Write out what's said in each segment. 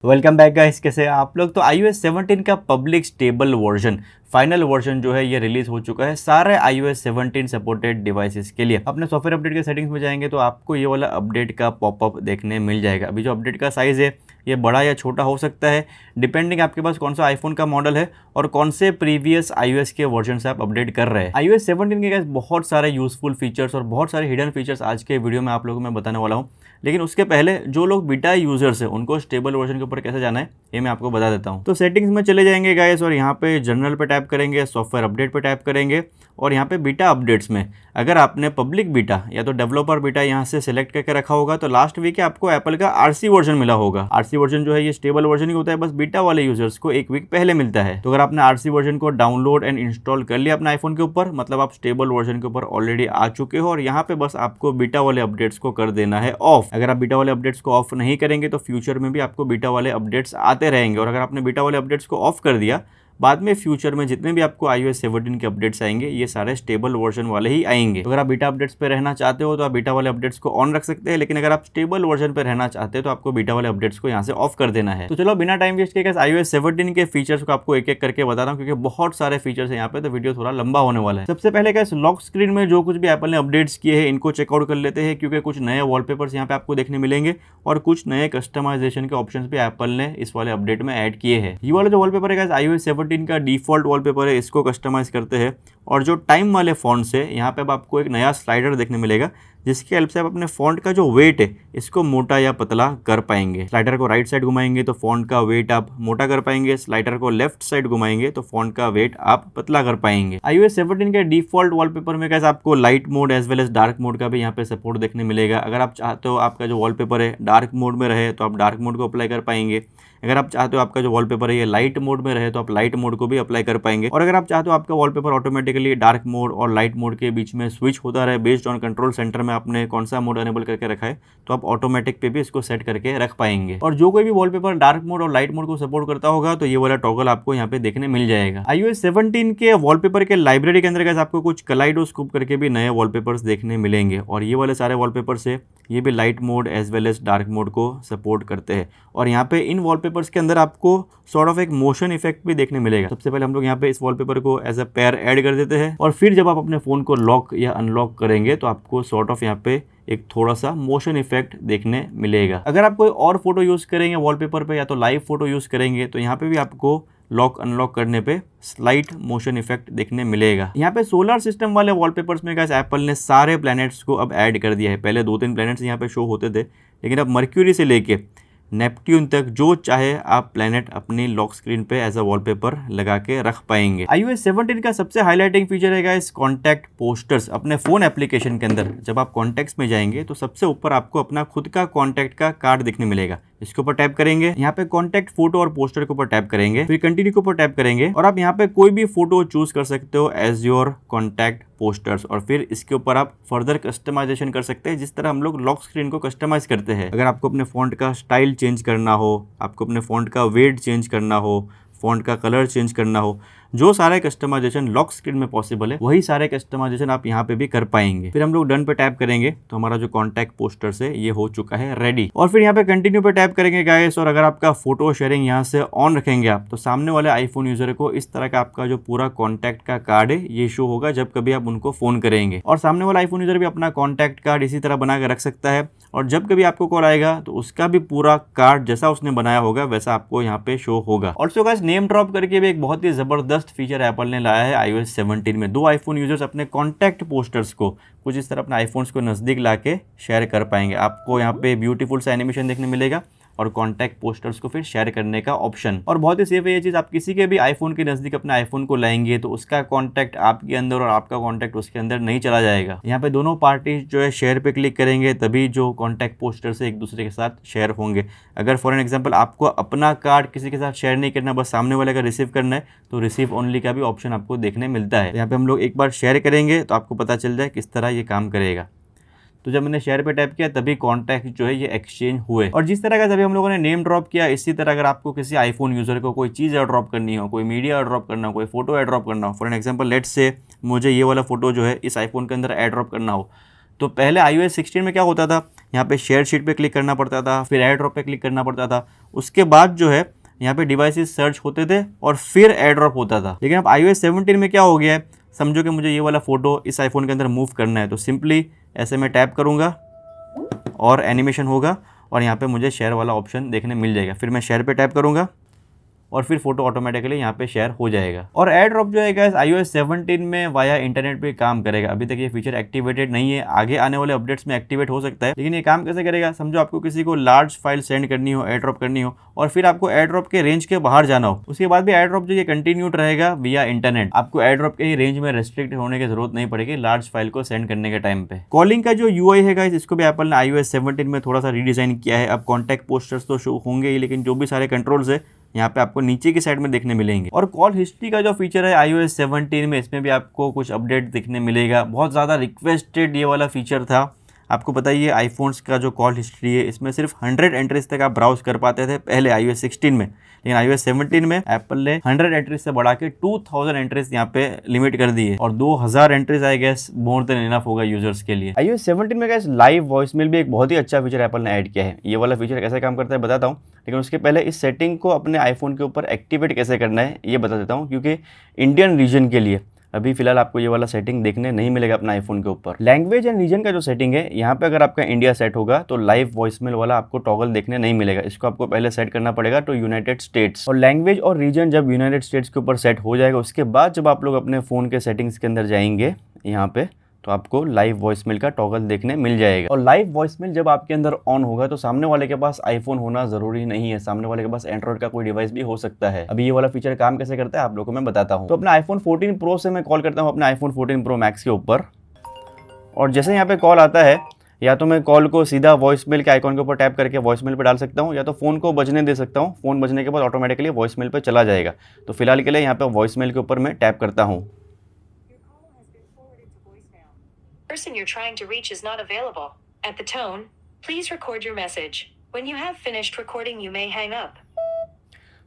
Welcome back guys, कैसे हैं आप लोग। तो iOS 17 का public stable version final version जो है ये रिलीज हो चुका है सारे iOS 17 सपोर्टेड डिवाइसेस के लिए। अपने सॉफ्टवेयर अपडेट के सेटिंग्स में जाएंगे तो आपको ये वाला अपडेट का पॉपअप देखने मिल जाएगा। अभी जो अपडेट का साइज़ है ये बड़ा या छोटा हो सकता है डिपेंडिंग आपके पास कौन सा आईफोन का मॉडल है और कौन से प्रीवियस iOS के वर्जन से आप अपडेट कर रहे हैं। iOS 17 के गाइस बहुत सारे यूजफुल फीचर्स और बहुत सारे हिडन फीचर्स आज के वीडियो में आप लोगों को मैं बताने वाला हूँ। लेकिन उसके पहले जो लोग बीटा यूजर्स है उनको स्टेबल वर्जन के ऊपर कैसे जाना है ये मैं आपको बता देता हूँ। तो सेटिंग्स में चले जाएंगे गाइस और यहाँ पे जनरल पे टैप करेंगे, सॉफ्टवेयर अपडेट पे टैप करेंगे और यहाँ पे बीटा अपडेट्स में अगर आपने पब्लिक बीटा या तो डेवलपर बीटा यहाँ से सिलेक्ट करके रखा होगा तो लास्ट वीक आपको एप्पल का आरसी वर्जन मिला होगा। आरसी वर्जन जो है ये स्टेबल वर्जन ही होता है, बस बीटा वाले यूजर्स को एक वीक पहले मिलता है। तो अगर आपने आरसी वर्जन को डाउनलोड एंड इंस्टॉल कर लिया अपने आईफोन के ऊपर, मतलब आप स्टेबल वर्जन के ऊपर ऑलरेडी आ चुके हो और यहाँ पे बस आपको बीटा वाले अपडेट्स को कर देना है ऑफ। अगर आप बीटा वाले अपडेट्स को ऑफ नहीं करेंगे तो फ्यूचर में भी आपको बीटा वाले अपडेट्स आते रहेंगे और अगर आपने बीटा वाले अपडेट्स को ऑफ कर दिया बाद में फ्यूचर में जितने भी आपको iOS 17 के अपडेट्स आएंगे ये सारे स्टेबल वर्जन वाले ही आएंगे। तो अगर आप बीटा अपडेट्स पे रहना चाहते हो तो आप बीटा वाले अपडेट्स को ऑन रख सकते हैं, लेकिन अगर आप स्टेबल वर्जन पे रहना चाहते हैं तो आपको बीटा वाले अपडेट्स को यहाँ से ऑफ कर देना है। तो चलो बिना टाइम वेस्ट किए iOS 17 के फीचर्स को आपको एक एक करके बता रहा हूँ क्योंकि बहुत सारे फीचर्स है यहाँ पे, तो वीडियो थोड़ा लंबा होने वाला है। सबसे पहले क्या लॉक स्क्रीन में जो कुछ भी एप्पल ने अपडेट्स किए हैं इनको चेकआउट कर लेते हैं क्योंकि कुछ नए वॉलपेपर्स यहाँ पे आपको देखने मिलेंगे और कुछ नए कस्टमाइजेशन के ऑप्शंस भी एप्पल ने इस वाले अपडेट में ऐड किए हैं। ये वाला जो वॉलपेपर है iOS 17 का डिफॉल्ट वॉलपेपर है, इसको कस्टमाइज करते हैं और जो टाइम वाले फॉन्ट से यहाँ पे अब आपको एक नया स्लाइडर देखने मिलेगा जिसकी हेल्प से आप अपने फॉन्ट का जो वेट है इसको मोटा या पतला कर पाएंगे। स्लाइडर को राइट साइड घुमाएंगे तो फॉन्ट का वेट आप मोटा कर पाएंगे, स्लाइडर को लेफ्ट साइड घुमाएंगे तो फॉन्ट का वेट आप पतला कर पाएंगे। iOS 17 के डिफॉल्ट वॉलपेपर में कैसे आपको light mode as well as dark mode का भी यहाँ पे सपोर्ट देखने मिलेगा। अगर आप चाहते हो आपका जो वॉलपेपर है डार्क मोड में रहे तो आप डार्क मोड को अप्लाई कर पाएंगे। अगर आप चाहते हो आपका जो वॉलपेपर है ये लाइट मोड में रहे तो आप लाइट मोड को भी अप्लाई कर पाएंगे। और अगर आप चाहते हो आपका वॉलपेपर ऑटोमेटिकली डार्क मोड और लाइट मोड के बीच में स्विच होता रहे बेस्ड ऑन कंट्रोल सेंटर में आपने कौन सा मोड अनेबल करके रखा है तो आप ऑटोमेटिक पे भी इसको सेट करके रख पाएंगे। और जो कोई भी वॉलपेपर डार्क मोड और लाइट मोड को सपोर्ट करता होगा तो ये वाला टॉगल आपको यहाँ पे देखने मिल जाएगा। iOS 17 के वॉलपेपर के लाइब्रेरी के अंदर आपको कुछ कलाइडोस्कोप करके भी नए वॉलपेपर्स देखने मिलेंगे और ये वाले सारे वॉलपेपर से ये भी light mode as well as dark mode को सपोर्ट करते हैं। और यहाँ पे इन वॉलपेपर्स के अंदर आपको सॉर्ट ऑफ एक मोशन इफेक्ट भी देखने मिलेगा। सबसे पहले हम लोग यहाँ पे इस वॉलपेपर को एज अ पेयर ऐड कर देते हैं और फिर जब आप अपने फोन को लॉक या अनलॉक करेंगे तो आपको सॉर्ट ऑफ यहाँ पे एक थोड़ा सा मोशन इफेक्ट देखने मिलेगा। अगर आप कोई और फोटो यूज करेंगे वॉलपेपर पे या तो लाइव फोटो यूज करेंगे तो यहाँ पे भी आपको लॉक अनलॉक करने पे स्लाइट मोशन इफेक्ट देखने मिलेगा। यहाँ पे सोलर सिस्टम वाले वॉलपेपर्स में गाइस एप्पल ने सारे प्लैनेट्स को अब ऐड कर दिया है। पहले 2-3 प्लैनेट्स यहाँ पे शो होते थे लेकिन अब मर्क्यूरी से लेके नेपट्यून तक जो चाहे आप प्लैनेट अपनी लॉक स्क्रीन पे एज अ वॉलपेपर लगा के रख पाएंगे। iOS 17 का सबसे हाईलाइटिंग फीचर है गाइस कॉन्टैक्ट पोस्टर्स। अपने फोन एप्लीकेशन के अंदर जब आप कॉन्टैक्ट्स में जाएंगे तो सबसे ऊपर आपको अपना खुद का कॉन्टैक्ट का कार्ड दिखने मिलेगा। इसके ऊपर टैप करेंगे, यहाँ पे कॉन्टैक्ट फोटो और पोस्टर के ऊपर टैप करेंगे, फिर कंटिन्यू के ऊपर टैप करेंगे और आप यहाँ पे कोई भी फोटो चूज कर सकते हो एज योर कॉन्टैक्ट पोस्टर्स और फिर इसके ऊपर आप फर्दर कस्टमाइजेशन कर सकते हैं जिस तरह हम लोग लॉक स्क्रीन को कस्टमाइज करते हैं। अगर आपको अपने फॉन्ट का स्टाइल चेंज करना हो, आपको अपने फॉन्ट का वेट चेंज करना हो, फॉन्ट का कलर चेंज करना हो, जो सारे कस्टमाइजेशन लॉक स्क्रीन में पॉसिबल है वही सारे कस्टमाइजेशन आप यहाँ पे भी कर पाएंगे। फिर हम लोग डन पे टैप करेंगे तो हमारा जो कॉन्टैक्ट पोस्टर है ये हो चुका है रेडी। और फिर यहाँ पे कंटिन्यू पे टैप करेंगे गाइस और अगर आपका फोटो शेयरिंग यहाँ से ऑन रखेंगे आप तो सामने वाले आईफोन यूजर को इस तरह का आपका जो पूरा कॉन्टैक्ट का कार्ड है ये शो होगा जब कभी आप उनको फोन करेंगे। और सामने वाला आईफोन यूजर भी अपना कॉन्टैक्ट कार्ड इसी तरह बना कर रख सकता है और जब कभी आपको कॉल आएगा तो उसका भी पूरा कार्ड जैसा उसने बनाया होगा वैसा आपको यहाँ पे शो होगा। ऑल्सो गाइस नेम ड्रॉप करके भी एक बहुत ही जबरदस्त फीचर एप्पल ने लाया है iOS 17 में। 2 आईफोन यूजर्स अपने कॉन्टैक्ट पोस्टर्स को कुछ इस तरह अपने आईफोन्स को नज़दीक लाके शेयर कर पाएंगे। आपको यहाँ पे ब्यूटीफुल सा एनिमेशन देखने मिलेगा और कॉन्टैक्ट पोस्टर्स को फिर शेयर करने का ऑप्शन। और बहुत ही सेफ है ये चीज़, आप किसी के भी आईफोन के नज़दीक अपने आईफोन को लाएंगे तो उसका कॉन्टैक्ट आपके अंदर और आपका कॉन्टैक्ट उसके अंदर नहीं चला जाएगा। यहाँ पे दोनों पार्टी जो है शेयर पे क्लिक करेंगे तभी जो कॉन्टैक्ट पोस्टर से एक दूसरे के साथ शेयर होंगे। अगर फॉर एन एग्जाम्पल आपको अपना कार्ड किसी के साथ शेयर नहीं करना, बस सामने वाले का रिसीव करना है तो रिसीव ओनली का भी ऑप्शन आपको देखने मिलता है। यहाँ पे हम लोग एक बार शेयर करेंगे तो आपको पता चल जाए किस तरह ये काम करेगा। तो जब मैंने शेयर पे टैप किया तभी कॉन्टैक्ट जो है ये एक्सचेंज हुए। और जिस तरह का सभी हम लोगों ने नेम ड्रॉप किया इसी तरह अगर आपको किसी आईफोन यूजर को कोई चीज़ एयर ड्रॉप करनी हो, कोई मीडिया एयर ड्रॉप करना हो, कोई फोटो एयर ड्रॉप करना हो, for an example let's say मुझे ये वाला फोटो जो है इस आईफोन के अंदर एयर ड्रॉप करना हो तो पहले iOS 16 में क्या होता था यहाँ पे शेयर शीट पे क्लिक करना पड़ता था, फिर एयर ड्रॉप पे क्लिक करना पड़ता था। उसके बाद जो है यहाँ पे डिवाइसेस सर्च होते थे और फिर एयर ड्रॉप होता था। लेकिन अब iOS 17 में क्या हो गया है, समझो कि मुझे ये वाला फोटो इस आईफोन के अंदर मूव करना है, तो सिंपली ऐसे मैं टैप करूँगा और एनिमेशन होगा और यहाँ पे मुझे शेयर वाला ऑप्शन देखने मिल जाएगा। फिर मैं शेयर पे टैप करूँगा और फिर फोटो ऑटोमेटिकली यहाँ पे शेयर हो जाएगा। और एयर ड्रॉप जो है गाइस iOS 17 में वाया इंटरनेट पे काम करेगा। अभी तक ये फीचर एक्टिवेटेड नहीं है, आगे आने वाले अपडेट्स में एक्टिवेट हो सकता है। लेकिन ये काम कैसे करेगा, समझो आपको किसी को लार्ज फाइल सेंड करनी हो, एयर ड्रॉप करनी हो और फिर आपको एयर ड्रॉप के रेंज के बाहर जाना हो, उसके बाद भी एयर ड्रॉप जो ये कंटिन्यूड रहेगा विया इंटरनेट। आपको एयर ड्रॉप के ही रेंज में रेस्ट्रिक्ट होने की जरूरत नहीं पड़ेगी लार्ज फाइल को सेंड करने के टाइम पे। कॉलिंग का जो यूआई है गाइस, इसको भी एप्पल ने iOS 17 में थोड़ा सा रीडिजाइन किया है। अब कॉन्टैक्ट पोस्टर्स तो शो होंगे ही, लेकिन जो भी सारे कंट्रोल्स है यहाँ पे आपको नीचे की साइड में देखने मिलेंगे। और कॉल हिस्ट्री का जो फीचर है iOS 17 में, इसमें भी आपको कुछ अपडेट दिखने मिलेगा। बहुत ज़्यादा रिक्वेस्टेड ये वाला फीचर था। आपको पता ही है आईफोन्स का जो कॉल हिस्ट्री है, इसमें सिर्फ 100 एंट्रीज तक आप ब्राउज कर पाते थे पहले iOS 16 में, लेकिन iOS 17 में एप्पल ने 100 एंट्रीज से बढ़ा के 2000 एंट्रीज यहाँ पे लिमिट कर दी है। और 2000 entries I guess more than enough होगा यूजर्स के लिए। iOS 17 में गाइस लाइव वॉइसमेल भी एक बहुत ही अच्छा फीचर एप्पल ने ऐड किया है। ये वाला फीचर कैसे काम करता है बताता हूँ, लेकिन उसके पहले इस सेटिंग को अपने आईफोन के ऊपर एक्टिवेट कैसे करना है ये बता देता हूँ, क्योंकि इंडियन रीजन के लिए अभी फिलहाल आपको ये वाला सेटिंग देखने नहीं मिलेगा अपना आईफोन के ऊपर। लैंग्वेज एंड रीजन का जो सेटिंग है, यहाँ पे अगर आपका इंडिया सेट होगा तो लाइव वॉइसमेल वाला आपको टॉगल देखने नहीं मिलेगा। इसको आपको पहले सेट करना पड़ेगा तो यूनाइटेड स्टेट्स। और लैंग्वेज और रीजन जब यूनाइटेड स्टेट्स के ऊपर सेट हो जाएगा, उसके बाद जब आप लोग अपने फ़ोन के सेटिंग्स के अंदर जाएंगे यहाँ पे, तो आपको लाइव वॉइसमेल का टॉगल देखने मिल जाएगा। और लाइव वॉइसमेल जब आपके अंदर ऑन होगा तो सामने वाले के पास आईफोन होना जरूरी नहीं है, सामने वाले के पास एंड्रॉइड का कोई डिवाइस भी हो सकता है। अभी ये वाला फीचर काम कैसे करता है आप लोगों को मैं बताता हूँ। तो अपना आईफोन 14 प्रो से मैं कॉल करता हूँ अपने आईफोन 14 प्रो मैक्स के ऊपर, और जैसे यहाँ पे कॉल आता है, या तो मैं कॉल को सीधा वॉइसमेल के आइकॉन के ऊपर टैप करके वॉइसमेल पे डाल सकता हूँ, या तो फ़ोन को बजने दे सकता हूँ। फ़ोन बजने के बाद ऑटोमेटिकली वॉइसमेल पे चला जाएगा। तो फिलहाल के लिए यहाँ पे वॉइसमेल के ऊपर मैं टैप करता हूँ। Person you're trying to reach is not available. At the tone, please record your message. When you have finished recording, you may hang up.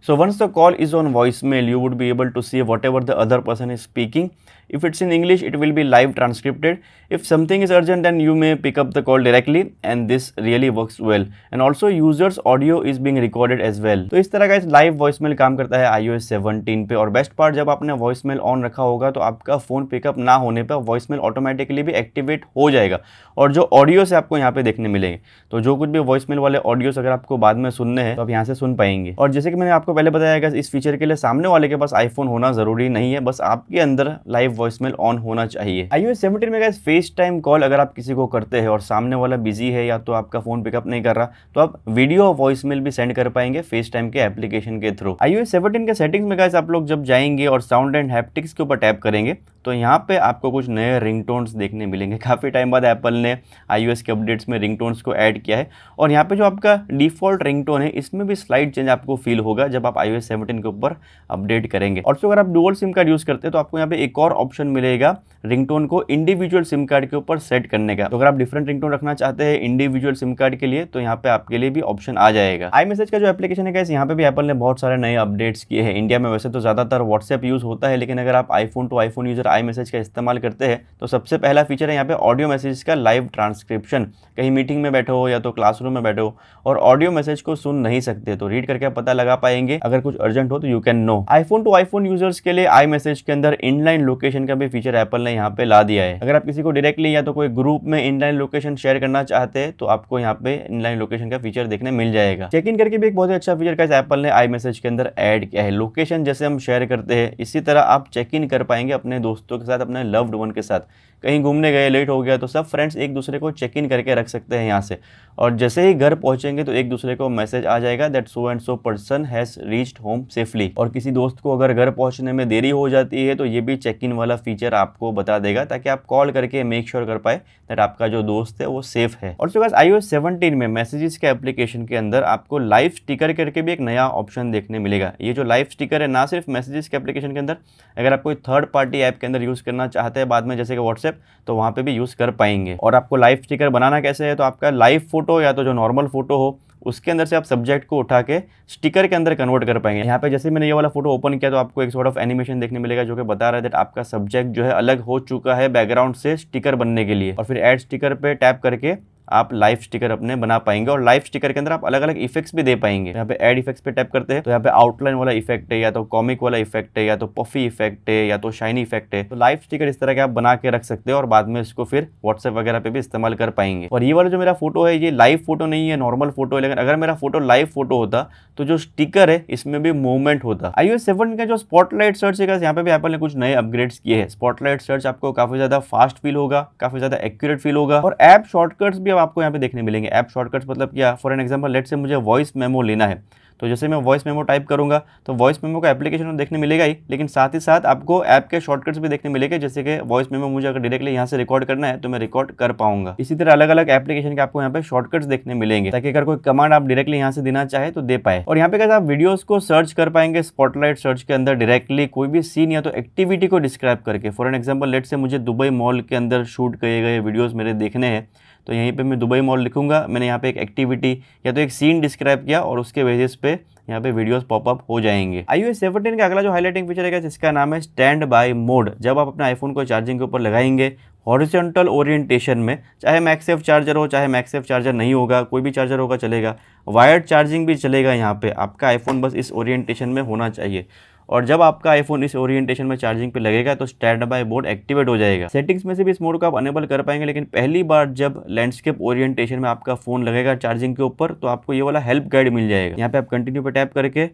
So once the call is on voicemail, you would be able to see whatever the other person is speaking. If it's in English, it will be live transcripted. If something is urgent, then you may pick up the call directly, and this really works well. And also users audio is being recorded as well. तो इस तरह का इस live voicemail काम करता है iOS 17 पे। और बेस्ट पार्ट, जब आपने वॉइसमेल ऑन रखा होगा तो आपका फ़ोन पिकअप ना होने पर वॉइसमेल ऑटोमेटिकली भी एक्टिवेट हो जाएगा, और जो ऑडियो से आपको यहाँ पे देखने मिलेंगे, तो जो कुछ भी वॉइसमेल वाले ऑडियोस अगर आपको बाद में सुनने हैं तो आप यहाँ से सुन पाएंगे। और जैसे कि मैंने आपको पहले बताया गया, इस फीचर के लिए सामने वाले के पास आईफोन होना जरूरी नहीं है, बस आपके अंदर लाइव वॉइसमेल ऑन होना चाहिए। iOS 17 में गाइस फेस टाइम कॉल अगर आप किसी को करते हैं और सामने वाला बिजी है या तो आपका फोन पिकअप नहीं कर रहा, तो आप वीडियो वॉइसमेल भी सेंड कर पाएंगे फेस टाइम के एप्लीकेशन के थ्रू। iOS 17 के सेटिंग्स में गाइस आप लोग जब जाएंगे और साउंड एंड हैप्टिक्स के ऊपर टैप करेंगे, तो यहाँ पे आपको कुछ नए रिंगटोन्स देखने मिलेंगे। काफ़ी टाइम बाद एप्पल ने iOS के अपडेट्स में रिंगटोन्स को ऐड किया है, और यहाँ पे जो आपका डिफ़ॉल्ट रिंगटोन है इसमें भी स्लाइड चेंज आपको फील होगा जब आप iOS 17 के ऊपर अपडेट करेंगे। और तो अगर आप डुअल सिम कार्ड यूज़ करते हैं तो आपको यहाँ पे एक और ऑप्शन मिलेगा रिंगटोन को इंडिविजुअल सिम कार्ड के ऊपर सेट करने का। तो अगर आप डिफरेंट रिंगटोन रखना चाहते हैं इंडिविजुअल सिम कार्ड के लिए, तो यहाँ पे आपके लिए भी ऑप्शन आ जाएगा। iMessage का जो एप्लीकेशन है गाइस, यहाँ पे भी एप्पल ने बहुत सारे नए अपडेट्स किए हैं। इंडिया में वैसे तो ज़्यादातर व्हाट्सएप यूज़ होता है, लेकिन अगर आप iPhone to iPhone user iMessage का इस्तेमाल करते हैं तो सबसे पहला फीचर है यहाँ पे ऑडियो मैसेज का लाइव ट्रांसक्रिप्शन। कहीं मीटिंग में बैठे हो या तो क्लासरूम में बैठे हो और ऑडियो मैसेज को सुन नहीं सकते, तो रीड करके आप पता लगा पाएंगे। अगर कुछ अर्जेंट हो तो you can know. IPhone to iPhone users के लिए iMessage के अंदर इनलाइन लोकेशन का भी फीचर एप्पल ने यहाँ पे ला दिया है। अगर आप किसी को डायरेक्टली या तो कोई ग्रुप में इनलाइन लोकेशन शेयर करना चाहते हैं तो आपको यहाँ पे इनलाइन लोकेशन का फीचर देखने मिल जाएगा। चेक इन करके भी एक बहुत ही अच्छा फीचर का एप्पल ने iMessage के अंदर ऐड किया है। लोकेशन जैसे हम शेयर करते हैं इसी तरह आप चेक इन कर पाएंगे अपने दोस्तों के साथ, अपने लव्ड वन के साथ। कहीं घूमने गए, लेट हो गया, तो सब फ्रेंड्स एक दूसरे को चेक इन करके रख सकते हैं यहाँ से, और जैसे ही घर पहुंचेंगे तो एक दूसरे को मैसेज आ जाएगा that so and so person has reached home safely. और किसी दोस्त को अगर घर पहुंचने में देरी हो जाती है तो ये भी चेक इन वाला फीचर आपको बता देगा, ताकि आप कॉल करके मेक श्योर कर पाए दैट आपका जो दोस्त है वो सेफ है। और गाइस iOS 17 में मैसेजेस के एप्लीकेशन के अंदर आपको लाइव स्टिकर करके भी एक नया ऑप्शन देखने मिलेगा। ये जो लाइव स्टिकर है ना सिर्फ मैसेजेस के एप्लीकेशन के अंदर, अगर आप कोई थर्ड पार्टी ऐप के अंदर यूज़ करना चाहते हैं बाद में जैसे कि व्हाट्सएप, तो वहाँ पे भी यूज़ कर पाएंगे। और आपको लाइव स्टिकर बनाना कैसे है, तो आपका लाइव फोटो या तो जो नॉर्मल फोटो हो उसके अंदर से आप सब्जेक्ट को उठा के स्टिकर के अंदर कन्वर्ट कर पाएंगे। यहाँ पे जैसे मैंने ये वाला फोटो ओपन किया तो आपको एक सॉर्ट ऑफ एनिमेशन देखने मिलेगा जो कि बता रहा है दैट आपका सब्जेक्ट जो है अलग हो चुका है बैकग्राउंड से स्टिकर बनने के लिए। और फिर ऐड स्टिकर पे टैप करके आप लाइव स्टिकर अपने बना पाएंगे और लाइव स्टिकर के अंदर आप अलग अलग इफेक्ट्स भी दे पाएंगे। यहाँ पे ऐड इफेक्ट्स पे टैप करते हैं तो यहाँ पे आउटलाइन वाला इफेक्ट है, या तो कॉमिक वाला इफेक्ट है, या तो पफी इफेक्ट है, या तो शाइनी इफेक्ट है। तो लाइव स्टिकर इस तरह के आप बना के रख सकते हैं और बाद में इसको फिर व्हाट्सएप वगैरह पे भी इस्तेमाल कर पाएंगे। और ये वाला जो मेरा फोटो है ये लाइव फोटो नहीं है, नॉर्मल फोटो है, लेकिन अगर मेरा फोटो लाइव फोटो होता तो जो स्टिकर है इसमें भी मूवमेंट होता। iOS 17 का जो स्पॉटलाइट सर्च है यहाँ पे भी एप्पल ने कुछ नए अपग्रेड्स किए हैं। स्पॉटलाइट सर्च आपको काफी ज्यादा फास्ट फील होगा, काफी ज्यादा एक्यूरेट फील होगा, और ऐप शॉर्टकट्स भी अब आपको यहाँ पे देखने मिलेंगे। ऐप शॉर्टकट्स मतलब क्या, for an example let's say मुझे वॉइस मेमो लेना है, तो जैसे मैं वॉइस मेमो टाइप करूंगा तो वॉइस मेमो का एप्लीकेशन देखने मिलेगा ही, लेकिन साथ ही साथ आपको ऐप के शॉर्टकट्स भी देखने मिलेंगे। जैसे कि वॉइस मेमो मुझे अगर डायरेक्टली यहाँ से रिकॉर्ड करना है तो मैं रिकॉर्ड कर पाऊंगा। इसी तरह अलग अलग एप्लीकेशन के आपको यहाँ पे शॉर्टकट्स देखने मिलेंगे, ताकि अगर कोई कमांड आप डायरेक्टली यहाँ से देना चाहे तो दे पाए। और यहाँ पे कैसे आप वीडियोस को सर्च कर पाएंगे स्पॉटलाइट सर्च के अंदर डायरेक्टली, कोई भी सीन या तो एक्टिविटी को डिस्क्राइब करके। फॉर एन एग्जाम्पल लेट से मुझे दुबई मॉल के अंदर शूट किए गए वीडियोस मेरे देखने हैं, तो यहीं पे मैं दुबई मॉल लिखूंगा, मैंने यहाँ पे एक एक्टिविटी या तो एक सीन डिस्क्राइब किया और उसके बेसिस पे यहाँ पे वीडियोस पॉपअप हो जाएंगे। iOS 17 का अगला जो हाईलाइटिंग फीचर है जिसका नाम है स्टैंड बाय मोड। जब आप अपने आईफोन को चार्जिंग के ऊपर लगाएंगे हॉरिजॉन्टल ओरिएंटेशन में, चाहे मैगसेफ चार्जर हो चाहे मैगसेफ चार्जर नहीं होगा, कोई भी चार्जर होगा चलेगा, वायर्ड चार्जिंग भी चलेगा, यहाँ पे आपका आईफोन बस इस ओरिएंटेशन में होना चाहिए। और जब आपका आईफोन इस ओरिएंटेशन में चार्जिंग पे लगेगा तो स्टैंड बाय मोड एक्टिवेट हो जाएगा। सेटिंग्स में से भी इस मोड को आप अनेबल कर पाएंगे, लेकिन पहली बार जब लैंडस्केप ओरिएंटेशन में आपका फोन लगेगा चार्जिंग के ऊपर तो आपको ये वाला हेल्प गाइड मिल जाएगा। यहाँ पे आप कंटिन्यू पे टैप करके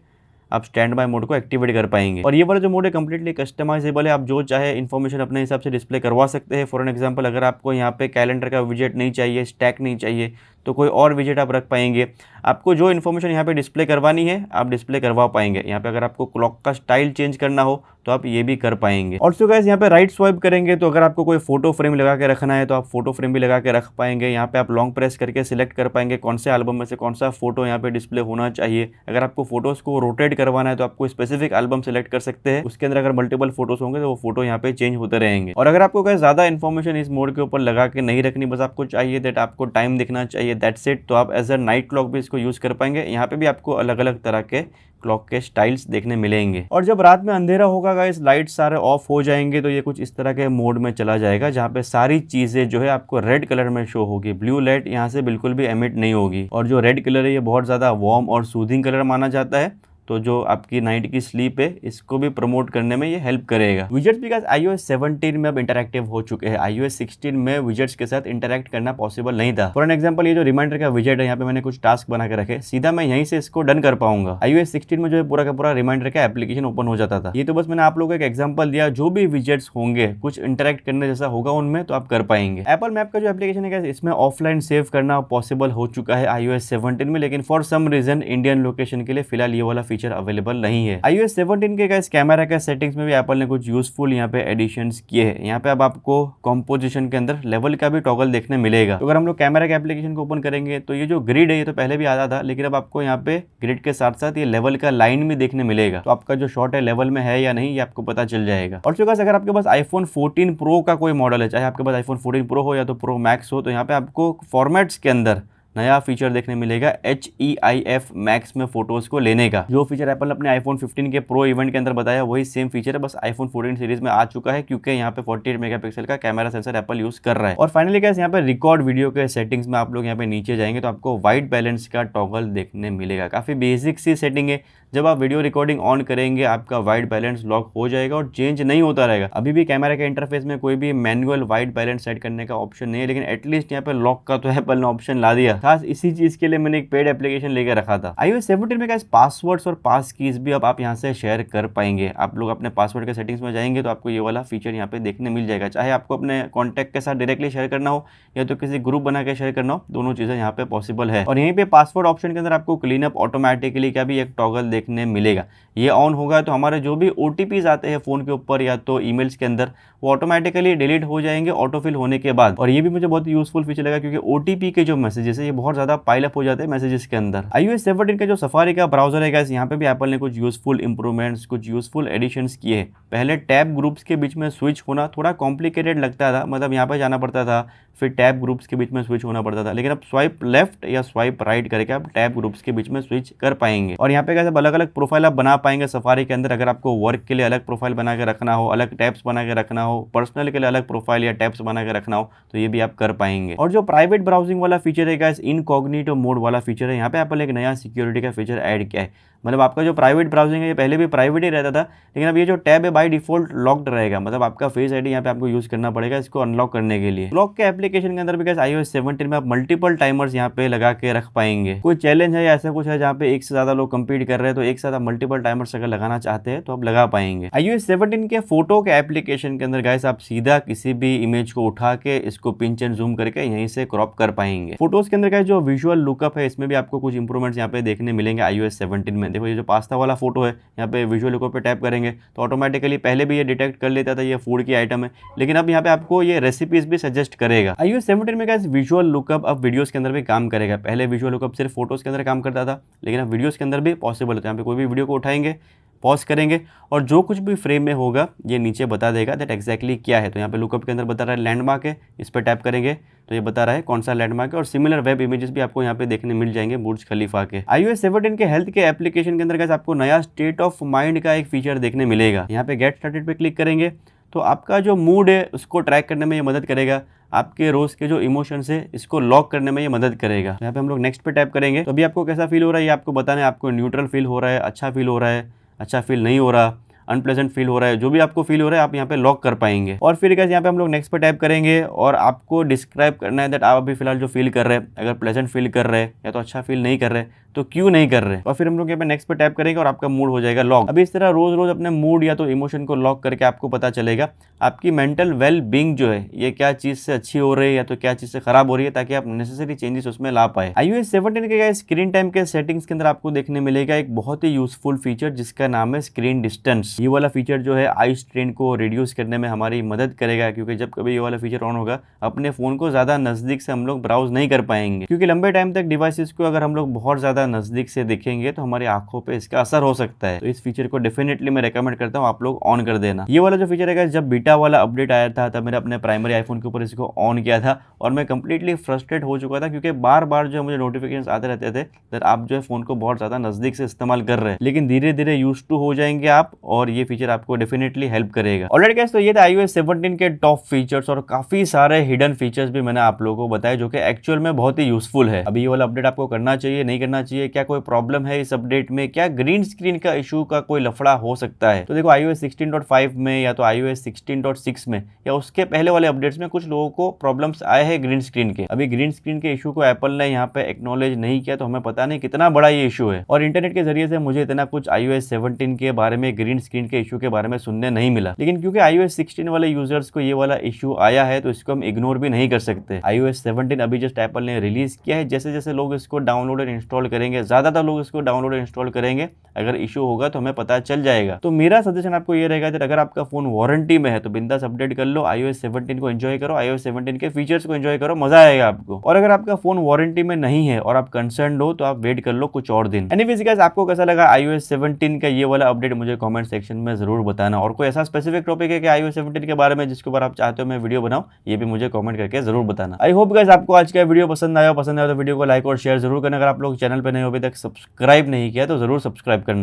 आप स्टैंड बाय मोड को एक्टिवेट कर पाएंगे। और ये वाला जो मोड है कंप्लीटली कस्टमाइजेबल है, आप जो चाहे इन्फॉर्मेशन अपने हिसाब से डिस्प्ले करवा सकते हैं। फॉर एन एग्जांपल अगर आपको यहाँ पे कैलेंडर का विजेट नहीं चाहिए, स्टैक नहीं चाहिए, तो कोई और विजेट आप रख पाएंगे। आपको जो इन्फॉर्मेशन यहाँ पे डिस्प्ले करवानी है आप डिस्प्ले करवा पाएंगे। यहाँ पे अगर आपको क्लॉक का स्टाइल चेंज करना हो तो आप ये भी कर पाएंगे। और सो गाइस यहाँ पे राइट स्वाइप करेंगे तो अगर आपको कोई फोटो फ्रेम लगा के रखना है तो आप फोटो फ्रेम भी लगा के रख पाएंगे। यहाँ पे आप लॉन्ग प्रेस करके सिलेक्ट कर पाएंगे कौन से एल्बम में से कौन सा फोटो यहाँ पे डिस्प्ले होना चाहिए। अगर आपको फोटोज को रोटेट करवाना है तो आपको स्पेसिफिक एल्बम सेलेक्ट कर सकते हैं, उसके अंदर अगर मल्टीपल फोटोज होंगे तो वो फोटो यहाँ पे चेंज होते रहेंगे। और अगर आपको ज्यादा इन्फॉर्मेशन इस मोड के ऊपर लगा के नहीं रखनी, बस आपको चाहिए दैट आपको टाइम दिखना चाहिए, दैट्स इट, तो आप एज अ नाइट क्लॉक भी इसको यूज कर पाएंगे। यहाँ पे भी आपको अलग अलग तरह के क्लॉक के स्टाइल्स देखने मिलेंगे। और जब रात में अंधेरा होगा गाइस, लाइट सारे ऑफ हो जाएंगे तो ये कुछ इस तरह के मोड में चला जाएगा, जहाँ पे सारी चीजें जो है आपको रेड कलर में शो होगी। ब्लू लाइट यहाँ से बिल्कुल भी एमिट नहीं होगी। और जो रेड कलर है ये बहुत ज्यादा वार्म और सूदिंग कलर माना जाता है, तो जो आपकी नाइट की स्लीप है इसको भी प्रमोट करने में ये हेल्प करेगा। विजेट्स भी गाइस iOS 17 में अब इंटरैक्टिव हो चुके हैं। iOS 16 में विजेट्स के साथ इंटरैक्ट करना पॉसिबल नहीं था। फॉर एन एग्जांपल ये जो रिमाइंडर का विजेट है, यहाँ पे मैंने कुछ टास्क बना के रखे, सीधा मैं यहीं से इसको डन कर पाऊंगा। iOS 16 में जो है पूरा का पूरा रिमाइंडर का एप्लीकेशन ओपन हो जाता था। ये तो बस मैंने आप लोगों को एक एग्जाम्पल दिया, जो भी विजेट्स होंगे कुछ इंटरैक्ट करने जैसा होगा उनमें तो आप कर पाएंगे। एप्पल मैप का जो एप्लीकेशन है इसमें ऑफलाइन सेव करना पॉसिबल हो चुका है iOS 17 में, लेकिन for some reason Indian location के लिए फिलहाल ये वाला फीचर अवेलेबल नहीं है। iOS 17 के गाइस कैमरा के सेटिंग्स में भी एप्पल ने कुछ यूजफुल यहाँ पे एडिशंस किए हैं। यहाँ पे अब आपको कंपोजिशन के अंदर लेवल का भी टॉगल देखने मिलेगा। तो अगर हम लोग कैमरा के एप्लीकेशन को ओपन करेंगे तो ये जो ग्रिड है ये तो पहले भी आता था, लेकिन अब आपको यहाँ पे ग्रिड के साथ साथ ये लेवल का लाइन भी देखने मिलेगा। तो आपका जो शॉट है लेवल में है या नहीं ये आपको पता चल जाएगा। और गाइस अगर आपके पास iPhone 14 Pro का कोई मॉडल है, चाहे आपके पास iPhone 14 Pro हो या तो Pro Max हो, तो यहाँ पे आपको फॉर्मेट्स के अंदर नया फीचर देखने मिलेगा HEIF मैक्स में फोटोज को लेने का। जो फीचर एप्पल अपने iPhone 15 के प्रो इवेंट के अंदर बताया वही सेम फीचर है, बस iPhone 14 सीरीज में आ चुका है, क्योंकि यहाँ पे 48 मेगापिक्सल का कैमरा सेंसर एप्पल यूज कर रहा है। और फाइनली गाइस यहाँ पे रिकॉर्ड वीडियो के सेटिंग्स में आप लोग यहाँ पे नीचे जाएंगे तो आपको व्हाइट बैलेंस का टॉगल देखने मिलेगा। काफी बेसिक सी सेटिंग है। जब आप वीडियो रिकॉर्डिंग ऑन करेंगे आपका व्हाइट बैलेंस लॉक हो जाएगा और चेंज नहीं होता रहेगा। अभी भी कैमरा के इंटरफेस में कोई भी मैनुअल व्हाइट बैलेंस सेट करने का ऑप्शन नहीं है, लेकिन एटलीस्ट यहाँ पे लॉक का तो एप्पल ने ऑप्शन ला दिया। खास इसी चीज के लिए मैंने एक पेड एप्लीकेशन लेकर रखा था। iOS 17 में गाइस पासवर्ड्स और पास कीज भी अब आप यहाँ से शेयर कर पाएंगे। आप लोग अपने पासवर्ड के सेटिंग्स में जाएंगे तो आपको ये वाला फीचर यहाँ पे देखने मिल जाएगा। चाहे आपको अपने कॉन्टैक्ट के साथ डायरेक्टली शेयर करना हो या तो किसी ग्रुप बना के शेयर करना हो, दोनों चीजें यहाँ पे पॉसिबल है। और यहीं पे पासवर्ड ऑप्शन के अंदर आपको क्लीन अप ऑटोमेटिकली का भी एक टॉगल देखने मिलेगा। ये ऑन होगा तो हमारे जो भी OTPs आते हैं फोन के ऊपर या तो ईमेल्स के अंदर वो ऑटोमेटिकली डिलीट हो जाएंगे ऑटोफिल होने के बाद। और ये भी मुझे बहुत यूजफुल फीचर लगा, क्योंकि OTP के जो मैसेजेस है ये बहुत ज्यादा पाइल अप हो जाते हैं मैसेजेस के अंदर। iOS 17 का जो सफारी का ब्राउजर है गाइस, यहाँ पे भी एप्पल ने कुछ यूजफुल इंप्रूवमेंट्स, कुछ यूजफुल एडिशंस किए हैं। पहले टैब ग्रुप्स के बीच में स्विच होना थोड़ा कॉम्प्लिकेटेड लगता था, मतलब यहाँ पे जाना पड़ता था, फिर टैब ग्रुप्स के बीच में स्विच होना पड़ता था, लेकिन अब स्वाइप लेफ्ट या स्वाइप राइट करके आप टैब ग्रुप्स के बीच में स्विच कर पाएंगे। और यहाँ पे कैसे अलग अलग प्रोफाइल आप बना पाएंगे सफारी के अंदर। अगर आपको वर्क के लिए अलग प्रोफाइल बना के रखना हो, अलग टैब्स बना के रखना हो, पर्सनल के लिए अलग प्रोफाइल या टैब्स बना के रखना हो, तो ये भी आप कर पाएंगे। और जो प्राइवेट ब्राउजिंग वाला फीचर है गाइस, इनकॉग्निटो मोड वाला फीचर है, यहाँ पे एप्पल एक नया सिक्योरिटी का फीचर ऐड किया है। मतलब आपका जो प्राइवेट ब्राउजिंग है ये पहले भी प्राइवेट ही रहता था, लेकिन अब ये जो टैब है बाय डिफॉल्ट लॉक्ड रहेगा। मतलब आपका फेस आईडी यहाँ पे आपको यूज करना पड़ेगा इसको अनलॉक करने के लिए। लॉक के एप्लीकेशन के अंदर भी गाइस iOS 17 में आप मल्टीपल टाइमर्स यहाँ पे लगा के रख पाएंगे। कोई चैलेंज है या ऐसा कुछ है जहाँ पे एक से ज्यादा लोग कंपीट कर रहे हैं, तो एक साथ आप मल्टीपल टाइमर्स अगर लगाना चाहते हैं तो आप लगा पाएंगे। iOS 17 के फोटो के एप्लीकेशन के अंदर गाइस आप सीधा किसी भी इमेज को उठा के इसको पिंच एंड जूम करके यहीं से क्रॉप कर पाएंगे। फोटोज के अंदर गाइस जो विजुअल लुकअप है इसमें भी आपको कुछ इंप्रूवमेंट्स यहाँ पे देखने मिलेंगे iOS 17 में। देखो ये जो पास्ता वाला फोटो है, यहाँ पे विजुअल लुकअप पे टैप करेंगे तो ऑटोमेटिकली पहले भी ये डिटेक्ट कर लेता था ये फूड की आइटम है, लेकिन अब यहाँ पे आपको ये रेसिपीज भी सजेस्ट करेगा। iOS 17 में गाइस विजुअल लुकअप अब वीडियोस के अंदर भी काम करेगा। पहले विजुअल लुकअप सिर्फ फोटोज के अंदर काम करता था, लेकिन अब वीडियोस के अंदर भी पॉसिबल होता है। यहाँ पे कोई भी वीडियो को उठाएंगे, पॉज करेंगे और जो कुछ भी फ्रेम में होगा ये नीचे बता देगा दैट एक्जैक्टली क्या है। तो यहाँ पे लुकअप के अंदर बता रहा है लैंडमार्क है, इस पर टैप करेंगे तो ये बता रहा है कौन सा लैंडमार्क है। और सिमिलर वेब इमेजेस भी आपको यहाँ पे देखने मिल जाएंगे बुर्ज खलीफा के। iOS 17 के हेल्थ के एप्लीकेशन के अंदर गाइस आपको नया स्टेट ऑफ माइंड का एक फीचर देखने मिलेगा। यहाँ पे गेट स्टार्टेड पे क्लिक करेंगे तो आपका जो मूड है उसको ट्रैक करने में ये मदद करेगा। आपके रोज के जो इमोशंस है इसको लॉक करने में ये मदद करेगा। यहाँ पे हम लोग नेक्स्ट पे टैप करेंगे तो अभी आपको कैसा फील हो रहा है ये आपको बताना है। आपको न्यूट्रल फील हो रहा है, अच्छा फील हो रहा है, अच्छा फील नहीं हो रहा, अनप्लेजेंट फील हो रहा है, जो भी आपको फील हो रहा है आप यहाँ पे लॉक कर पाएंगे। और फिर गाइस यहाँ पे हम लोग नेक्स्ट पे टैप करेंगे और आपको डिस्क्राइब करना है दैट आप अभी फिलहाल जो फील कर रहे हैं, अगर प्लेजेंट फील कर रहे हैं या तो अच्छा फील नहीं कर रहे तो क्यों नहीं कर रहे। और फिर हम लोग यहाँ पे नेक्स्ट पे टैप करेंगे और आपका मूड हो जाएगा लॉक। अभी इस तरह रोज रोज अपने मूड या तो इमोशन को लॉक करके आपको पता चलेगा आपकी मेंटल वेल बीइंग जो है ये क्या चीज से अच्छी हो रही है या तो क्या चीज से खराब हो रही है, ताकि आप नेसेसरी चेंजेस उसमें ला पाए। iOS 17 के स्क्रीन टाइम के सेटिंग्स के अंदर आपको देखने मिलेगा एक बहुत ही यूजफुल फीचर जिसका नाम है स्क्रीन डिस्टेंस। ये वाला फीचर जो है आई स्ट्रेन को रिड्यूस करने में हमारी मदद करेगा, क्योंकि जब कभी ये वाला फीचर ऑन होगा अपने फोन को ज्यादा नजदीक से हम लोग ब्राउज नहीं कर पाएंगे, क्योंकि लंबे टाइम तक डिवाइसेस को अगर हम लोग बहुत ज्यादा नजदीक से देखेंगे तो हमारी आंखों पे इसका असर हो सकता है। तो इस फीचर को डेफिनेटली मैं रेकमेंड करता हूँ आप लोग ऑन कर देना। ये वाला जो फीचर है जब बीटा वाला अपडेट आया था तब मैंने अपने प्राइमरी आईफोन के ऊपर इसको ऑन किया था और मैं कंप्लीटली फ्रस्ट्रेट हो चुका था, क्योंकि बार बार जो मुझे नोटिफिकेशंस आते रहते थे दैट आप जो है फोन को बहुत ज्यादा नजदीक से इस्तेमाल कर रहे हैं। लेकिन धीरे धीरे यूज्ड टू हो जाएंगे आप और ये फीचर आपको डेफिनेटली हेल्प करेगा। ऑलराइट गाइस, तो ये था iOS 17 के टॉप फीचर्स और काफी सारे हिडन फीचर्स भी मैंने आप लोगों को बताए जो कि एक्चुअल में बहुत ही यूजफुल है। अभी ये वाला अपडेट आपको करना चाहिए, नहीं करना चाहिए, क्या कोई प्रॉब्लम है इस अपडेट में, क्या ग्रीन स्क्रीन का इशू का कोई लफड़ा हो सकता है। तो देखो iOS 16.5 में या तो iOS 16.6 में या उसके पहले वाले अपडेट्स में कुछ लोगों को प्रॉब्लम्स आए हैं ग्रीन स्क्रीन के। अभी ग्रीन स्क्रीन के इशू को एप्पल ने यहाँ पे एक्नॉलेज नहीं किया, तो हमें पता नहीं कितना बड़ा ये इशू है। और इंटरनेट के जरिए से मुझे इतना कुछ iOS 17 के बारे में, ग्रीन स्क्रीन के इशू के बारे में सुनने नहीं मिला। लेकिन क्योंकि iOS 16 वाले यूजर्स को ये वाला इशू आया है तो इसको हम इग्नोर भी नहीं कर सकते। iOS 17 अभी जस्ट एप्पल ने रिलीज किया है, जैसे जैसे लोग इसको डाउनलोड और इंस्टॉल करेंगे, ज्यादातर लोग इसको डाउनलोड और इंस्टॉल करेंगे, अगर इशू होगा तो हमें पता चल जाएगा। तो मेरा सजेशन आपको ये रहेगा कि अगर आपका फोन वारंटी में है तो बिंदास अपडेट कर लो, iOS 17 को एंजॉय करो, iOS 17 के फीचर्स को एंजॉय करो, मजा आएगा आपको। और अगर आपका फोन वारंटी में नहीं है और आप कंसर्न हो तो आप वेट कर लो कुछ और दिन। एनीवेज गाइस, आपको कैसा लगा iOS 17 का ये वाला अपडेट मुझे कमेंट सेक्शन में जरूर बताना। और कोई ऐसा स्पेसिफिक टॉपिक है कि iOS 17 के बारे में जिसके ऊपर आप चाहते हो मैं वीडियो बनाऊं, ये भी मुझे कमेंट करके जरूर बताना। आई होप गाइस आपको आज का वीडियो पसंद आया तो वीडियो को लाइक और शेयर जरूर करना। अगर आप लोग चैनल पर नहीं हो अभी तक सब्सक्राइब नहीं किया तो जरूर सब्सक्राइब करना।